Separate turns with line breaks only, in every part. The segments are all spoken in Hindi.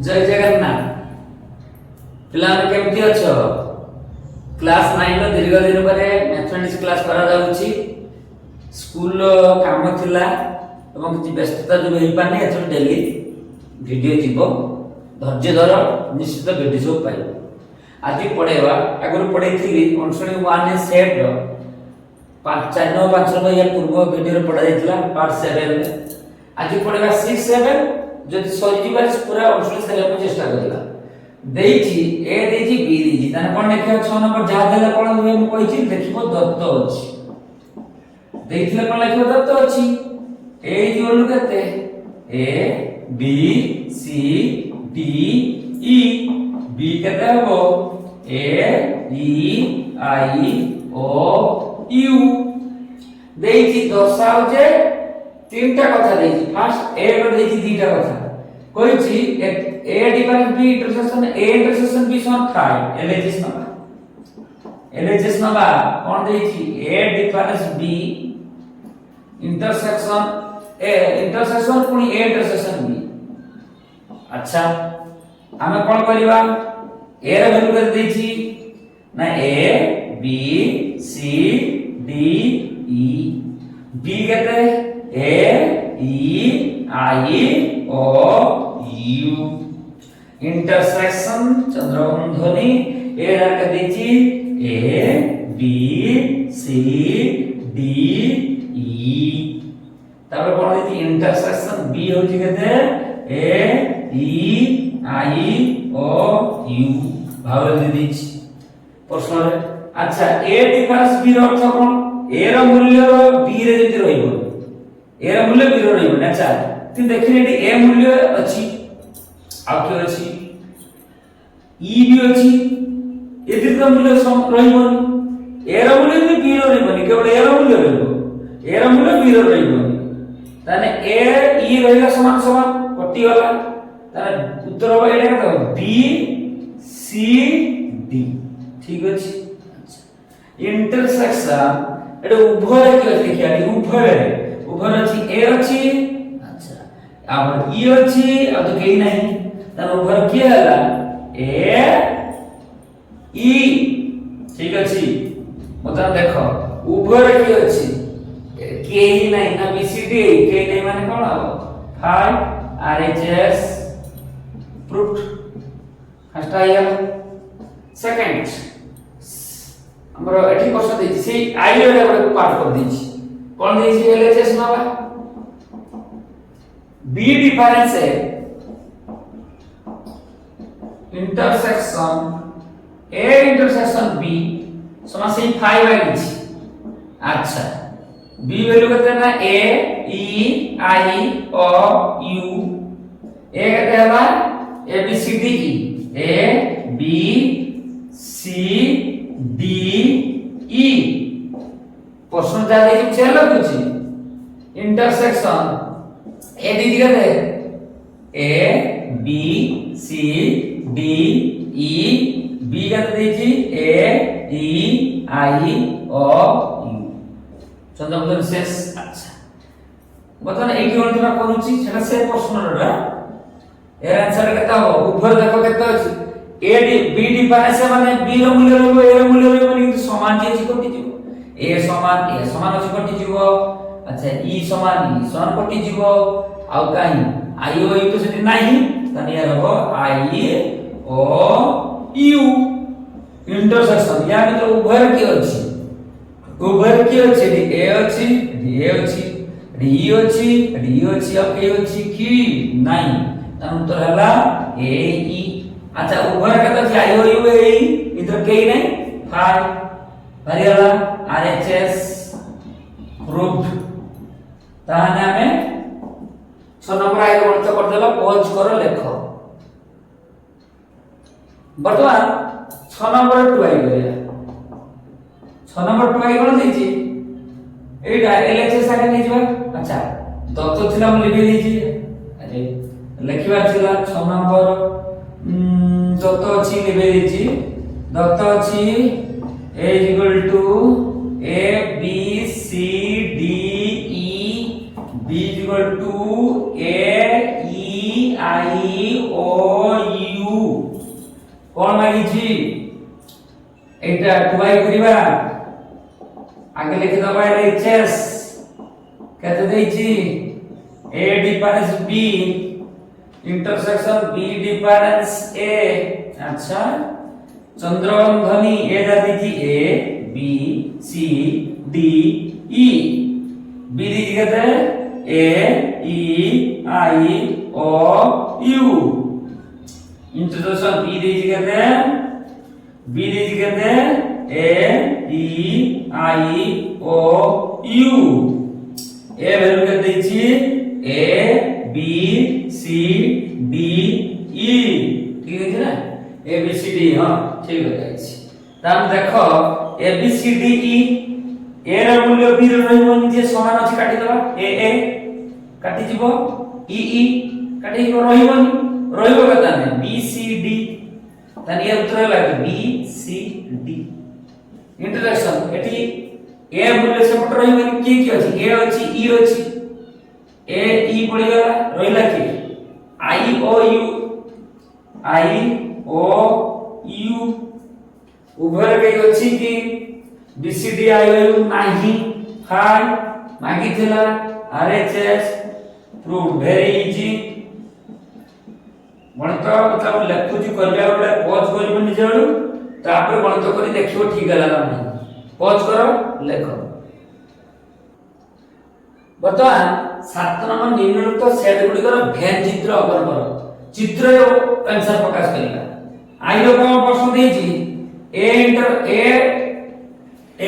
जय जगन्नाथ पिलाने केमती अछो क्लास 9 रो दीर्घ दिन परे मैथमेटिक्स क्लास करा जाउची स्कूल काम थिला एवं कि व्यस्तता जो हेई पानी एथर डेली वीडियो जीवो धैर्य धर निश्चित वीडियो सब पाइबो आज पढेवा अगर पढैथिली ऑनसोनी 1 सेट रो 5 या पूर्व वीडियो रे पढा जायतिला पार्ट 7 रे आज पढेवा 6 7 যদি সজিবাস পুরা অংশে সেরা চেষ্টা করিবা দেইছি এ দেইছি বি দেইছি তাহলে কোন লেখা 6 নম্বর যা দেলা কোন হবে আমি কইছি দেখিব দত্ত আছে দেইছিলে কোন লেখা দত্ত আছে এই যে হলো কেতে A B C D E B কেতে হবো এ ই আই ও ইউ দেইছি দশাও যে तीनटा कथा देछि फर्स्ट ए रो देछि दीटा कथा कहिछि A difference B intersection B सम थाय एलएचएस नबा कोन देछि ए डिफरेंस बी इंटरसेक्शन पुनी ए इंटरसेक्शन बी अच्छा हमें कोन करबा ए रो वैल्यू कर देछि ना A B C D E B कहते A E I O you intersection चंद्रबंधनी ए रख देची ए बी सी डी ई तब कोन देची इंटरसेक्शन बी होची केते ए ई आई ओ यू भाव दे देची प्रश्न रे अच्छा ए डिफरेंस बी रो अर्थ कोन ए रो मूल्य रो बी रे जति रहइबो ए रो मूल्य बी रो रहइबो अच्छा ती देखिले एटी ए मूल्य अछि आ के अछि ई भी अछि एति तो मूल्य सम रहइबो ए रो मूल्य भी बी रो रहइबो केवल ए रो मूल्य रहइबो ए रो मूल्य बी रो रहइबो ताने ए ई रहिला समान समान कटि गला ताने उत्तर हो एटा कत बी सी डी ठीक अछि इंटरसेक्शन एटा उभय के देखिया उभय अछि ए अछि अच्छा अब ई अछि अब तो केही नाही त उभय के हला ए ई ठीक अछि मतलब देखो उभय के अछि केही नाही ना बीसीडी केही नाही माने कोन हो 5 आरएचएस प्रूफ फर्स्ट आया सेकंड हमरो एठी क्वेश्चन देछि से आई रे बडे पार्ट कर देछि कोन देछि एलएचएस नबा बी डिफरेंस है इंटरसेक्शन ए इंटरसेक्शन बी समान से 5 आ गेछि अच्छा बी वैल्यू केते ना ए ई आई ओ यू ए केते हला A B C D E A B C D E प्रश्न जा देखि चलो कुछ इंटरसेक्शन ए दी दिया दे A B C D E B का देखि ए ई आई ओ यू चंद्रबंधन शेष अच्छा बतन एटी ओनरा करूची सेटा से प्रश्न रा ए आंसर केता हो ऊपर देखो केता अछि ए डी बी डिफरेंस माने बी रो मूल्य रहबो ए रो मूल्य रहबो माने समान जे कटि जीवो ए समान अछि कटि जीवो अच्छा ई समान कटि जीवो आ काई आई ओ यू तो सेति नाही तने यार हो आई ओ यू इंटरसेक्शन या में तो उभय के अछि ए अछि डी अछि डी अछि आ के अछि की नाही तन उत्तर हला ए ई अच्छा उभय के तो आई ओ यू ए इधर के नहीं 5 हरियाला आरएचएस प्रूफ ताने हमें 6 नंबर आइ गणित कर देला पॉज करो लेखो वर्तमान 6 नंबर 2 आई गया 6 नंबर 2 आई कोन देछि एटा एलएचएस आके नै जबा अच्छा दत्त थिला हम लिखि देछि अरे लिखिबार थिला 6 नंबर दत्त अछि लिखि देछि दत्त अछि a = a b c d e b = a e i o কোন মাগিছি এটা 2i করিবা আগে লিখে দাও এইচএস কত দেইছি a difference b intersection b difference a अच्छा चंद्रबंधनी a दे दीजिए a b c d e b दीजिए कहते हैं a e i o u intersection b दीजिए कहते हैं b दीजिए कहते हैं a e i o u a value कहते दीजिए a b c d e ठीक है ना a b c d हां ठीक हो जाइछि ताम देखो a b c d e a ର ମୂଲ୍ୟ b ର ରହିବନି ଯେ ସମାନ ଅଛି କାଟି ଦବା a a କାଟି ଯିବ e e କାଟି ଯିବ ରହିବନି ରହିବ କଥା নাই b c d ତାନି ଏ ଉତ୍ତର ହେଲା b c d इंटरसेक्शन एठी a ମୂଲ୍ୟ ସେପଟ ରହିବନି କି ଅଛି a ଅଛି e ଅଛି a e ପଡ଼ିଗଲା ରହିଲା କି I O U उभर के अछि कि BCD I O U नाही हाय मागी थिला RHS प्रूव वेरी इजी गणित मतलब लेखु जी करबा बेले पॉज करबो निजळु तापर गणित करी देखियो ठीक होला ना पॉज करो लेखो बर्तमान 7 नंबर निम्नलिखित सेट गुडी कर भेन चित्र अकर करो चित्र आंसर प्रकाश करिला आई रो कोन प्रश्न देछि A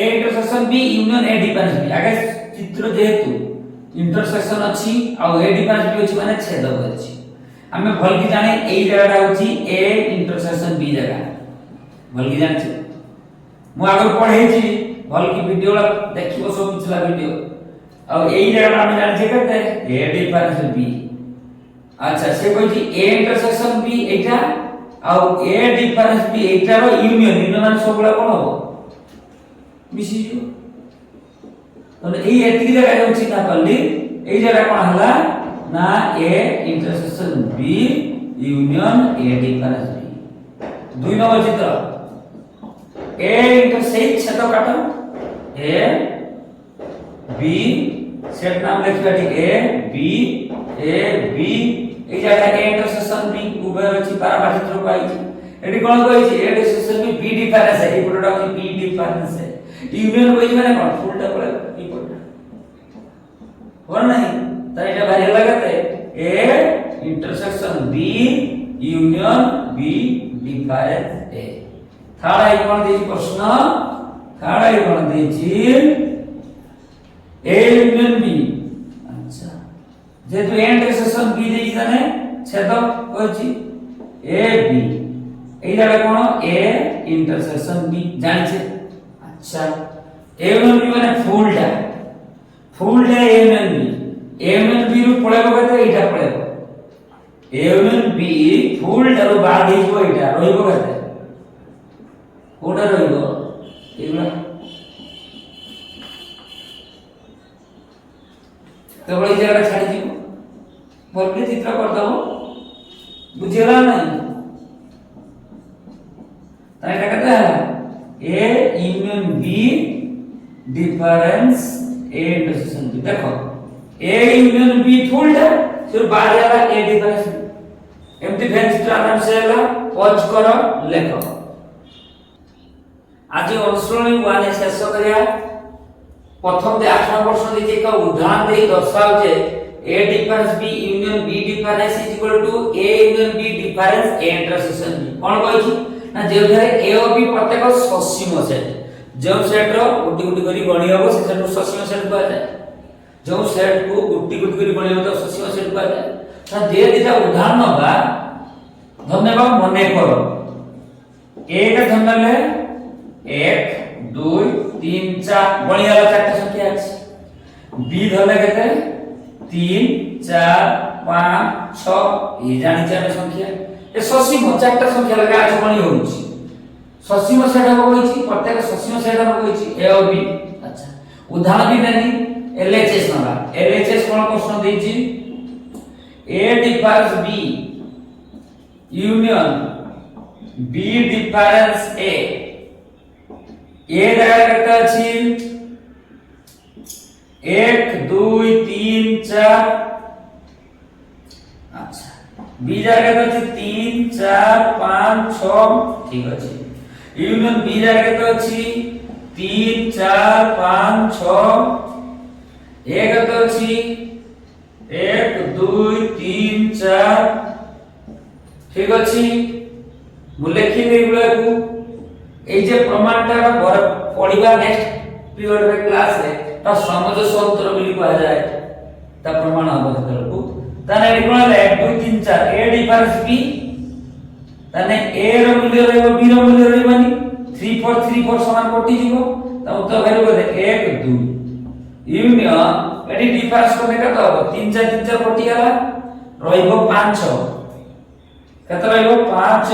intersection B union A difference B आगे चित्र जेतु इंटरसेक्शन अछि आ ए डिफरेंस बी अछि माने छेद अछि हमें भल की जाने ए जगह होछि ए इंटरसेक्शन बी जगह भल की जानि मु आगे पढै छी भल की वीडियो देखिबो सब पिछला वीडियो अब ए जगह हम जान छै कहते ए डिफरेंस बी अच्छा से कोइ छी ए इंटरसेक्शन बी एटा और ए डिफरेंस बी एटा रो यूनियन मान सबला कोन हो मिसी जो तो ए एती जगह हम चिन्ह करली ए जगह कोन हला ना A intersection B union A difference B दुई नंबर चित्र ए इंटरसेक्ट छेद काटो ए बी सेट नाम लिखबा ठीक ए बी ए जगह ए इंटरसेक्शन बी उभय अछि पारमार्थिक रूप आई एडी कोन कहै छी ए इंटरसेक्शन बी डिफरेंस है ए पुरोटा अछि बी डिफरेंस है यूनियन कहै माने कोन फुलटा पळे ई पुरोटा हो नहीं त एटा भारी लागते A intersection B union B difference A थाड़ा ई कोन देछि प्रश्न थाड़ा ई कोन देछि ए यूनियन बी अच्छा जेतु ए इंटरसेक्शन बी देई जाने छेद होछि ए बी एई जाडा कोन ए इंटरसेक्शन बी जानि छे अच्छा ए यूनियन बी माने फुल डा ए यूनियन बी रु पळेबो कते एटा पळेबो ए यूनियन बी फुल डा रु बाद हेइबो एटा रहिबो कते कोडा रहिबो एबा तो बड़ी जगह छाड़ी जीवो बोल के चित्र कर दो बुझेला नहीं ताई का कहता है A union B difference A intersection B देखो ए यूनियन बी फुल है फिर बाहर आला ए डिफरेंस एमती भेन चित्र आराम से आला पॉज करो लेखो आज अनुसरणी 1 शेष करिया प्रथम दे 8 प्रश्न देखि एक उदाहरण दे दर्शाओ जे a difference b union b difference is equal to a union b difference a intersection b कोन कहै छी ना जे धरे a और b प्रत्येक ससीम सेट जो सेट रो गुटी गुटी करी गणी होबो से सेट ससीम सेट कहै जाय जो सेट को गुटी गुटी करी गणी होबो तो ससीम सेट कहै जाय ना जे दिटा उदाहरण बा धन्यवाद मने करो a का धन्यले 1 2 3 4 गणियाला चारटा संख्या अछि बी धले केते 3 4 5 6 ए जानि चार संख्या ए ससीम चारटा संख्या लगा आज गणी होउछि ससीम सेट हो होइछि प्रत्येक ससीम सेट हो होइछि ए और बी अच्छा उदाहरण भी देनी एलएचएस नबा एलएचएस कोन प्रश्न देछि A difference B union B difference A जगह केते अछि 1 2 3 4 अच्छा B जगह केते अछि 3 4 5 6 ठीक अछि यूनियन B जगह केते अछि 3 4 5 6 A केते अछि 1 2 3 4 ठीक अछि मु लेखि नै गुलाको এই যে প্রমাণটা পড়িবা নেক্সট পিরিয়ড রে ক্লাস রে তা সমজ সূত্র বলি কয়া যায় তা প্রমাণ হবে সেতলকু তানে এটি কোন হলো 1 2 3 4 a ডিফারেন্স b তানে a র মূল্য রহিব b র মূল্য রহিবনি 3 4 3 4 সমান কটি দিব তা উত্তর ভ্যালু কত 1 2 ইউনিয়ন এটি ডিফারেন্স কোনে কত হবে 3 4 3 4 কটি গলা রহিব 5 6 কত রহিব 5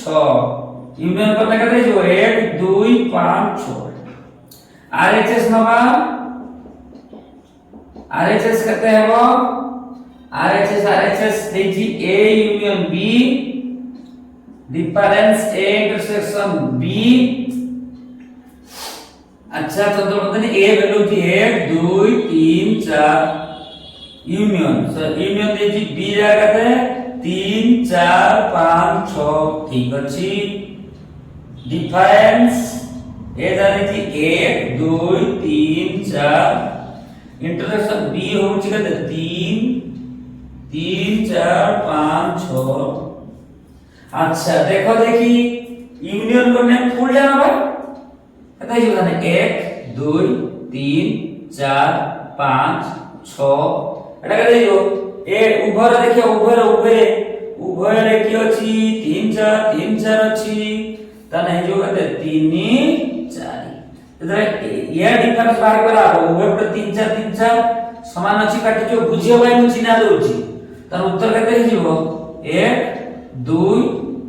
6 यूनियन करने का जो 1 2 5 6 आरएचएस नवा आरएचएस कहते हैं वो आरएचएस देखिए A union B difference A intersection B अच्छा तो बताने ए वैल्यू थी 1 2 3 4 यूनियन सर यूनियन देखिए बी जगह थे 3 4 5 6 ठीक अछि डिफरेंस ए जाने थी 1 2 3 4 इंटरसेक्शन बी होची कते 3 3 4 5 6 अच्छा देखो देखी यूनियन करने फुल जाना भाई कते जो जाने 1 2 3 4 5 6 एटा कते जो ए उभर देखियो उभर रे की अछि 3 4 3 4 अछि तने जो कहते 3 4 इधर ये डिफरेंस बाहर करा उभय पर 3 4 3 4 समान अछि काटी जो बुझियो भाई मु चिन्हा दोछि तर उत्तर केते हिजो 1 2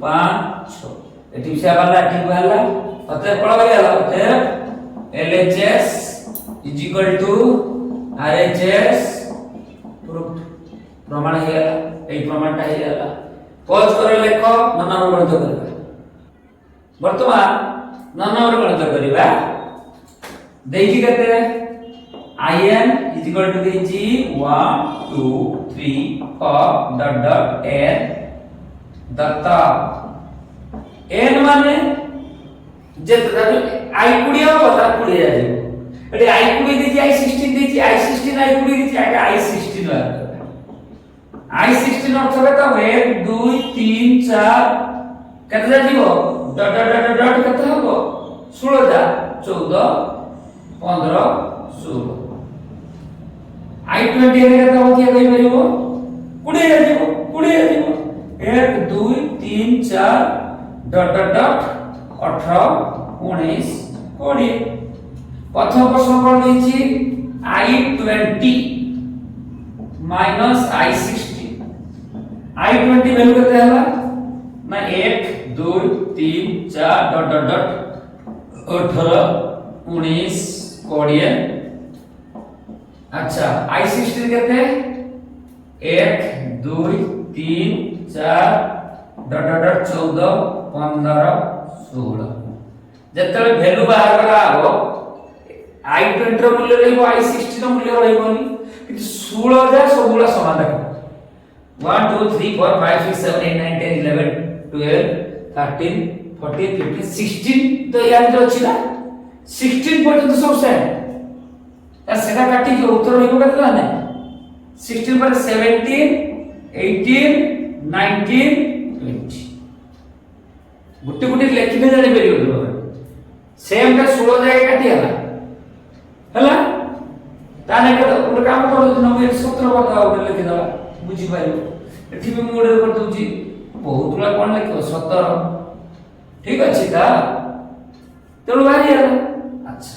5 6 एटी से वाला ठीक वाला अते पड़ गया अते LHS is equal to RHS प्रमाण हे एई प्रमाणटा हे जाला पॉज कर लेखो नंबर गणित करबा वर्तमान नंबर गणित करबा देखि केते in is equal to देछि 1 2 3 4 डॉट डॉट n दत्ता n माने जे i कुडिया होता कुडिया जे एटी i कुडी देछि i 16 देछि i 16 i कुडी देछि i 16 i 16 अर्थ केता 1 2 3 4 केते जीवो डॉट डॉट डॉट डॉट केते हबो 16 जा 14 15 16 i20 रे केते हो किया कहि परिबो 20 जीवो 1 2 3 4 डॉट डॉट डॉट 18 19 20 प्रथम प्रश्न कोन देछि i20 minus i16 i20 value केते हला ना 1 2 3 4 डॉट डॉट डॉट 18 19 20 अच्छा i16 कहते हैं 1 2 3 4 डॉट डॉट डॉट 14 15 16 जतले वैल्यू बाहर करा हो i20 ର मूल्य रहइबो i16 ର मूल्य रहइबोनी कि 16 जा सबुला समान देखो 1 2 3 4 5 6 7 8 9 10 11 12 13 14 15 16 तो यार जो अछि ना 16 पर्यंत सब सेम ता सेटा काटी जो उत्तर रहइबो केतना ना 16 पर 17 18 19 20 गुटे गुटे लेखिने जानि परिबो सेम का 16 जाय काटी हला ताने के उन काम करू न मैं सूत्र बताओ उठे लिखि दवा बुझी पारिबो एठी भी मुडे कर दूची बहुत गुला कोन लिखो 17 ठीक अछि ता तेणु बारी आला अच्छा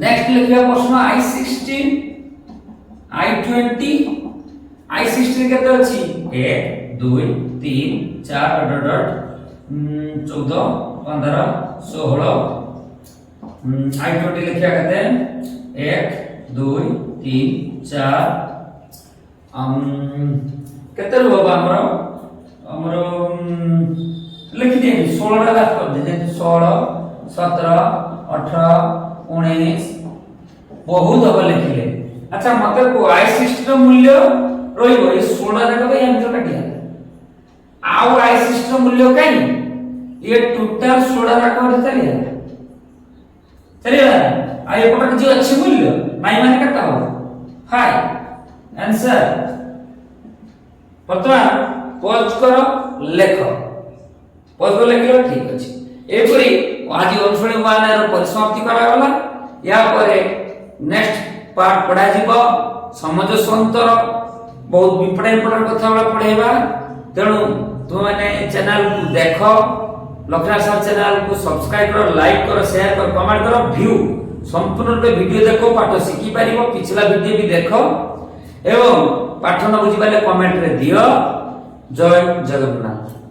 नेक्स्ट लिखिया प्रश्न i16 i20 i16 केते अछि 1 2 3 4 डॉट डॉट 14 15 16 i20 लिखिया केते 1 2 3 4 केते होबा हमरो 16 रे लास्ट कर दे जे 16 17 18 19 बहुत अब लिखिले। अच्छा मते को I60 रो मूल्य रहिबो ए 16 जाक पे आंसर काटिया आउ I60 रो मूल्य काई ये टोटल 16 जाक पर चलिया चलिए आ ये पटक जो अच्छी मूल्य नाइ माने कटा हो फाइ आंसर वर्तमान पॉज करो लेख पॉज को लेखिलो ठीक अछि एपरी आज अनुशोणी 1 रो परिसमाप्ति करा गला या परे नेक्स्ट पार्ट पढ़ा जीवो समाज संतर बहुत विपणन कथा पढ़ेबा तेणु तुम माने चैनल को देखो लक्ष्मण सर चैनल को सब्सक्राइब करो लाइक करो शेयर करो कमेंट करो व्यू संपूर्ण रूप वीडियो देखो पाठ शिखी पारिबो पिछला वीडियो भी देखो एवं पाठ न बुझी पाले कमेंट रे दियो जय जगन्नाथ।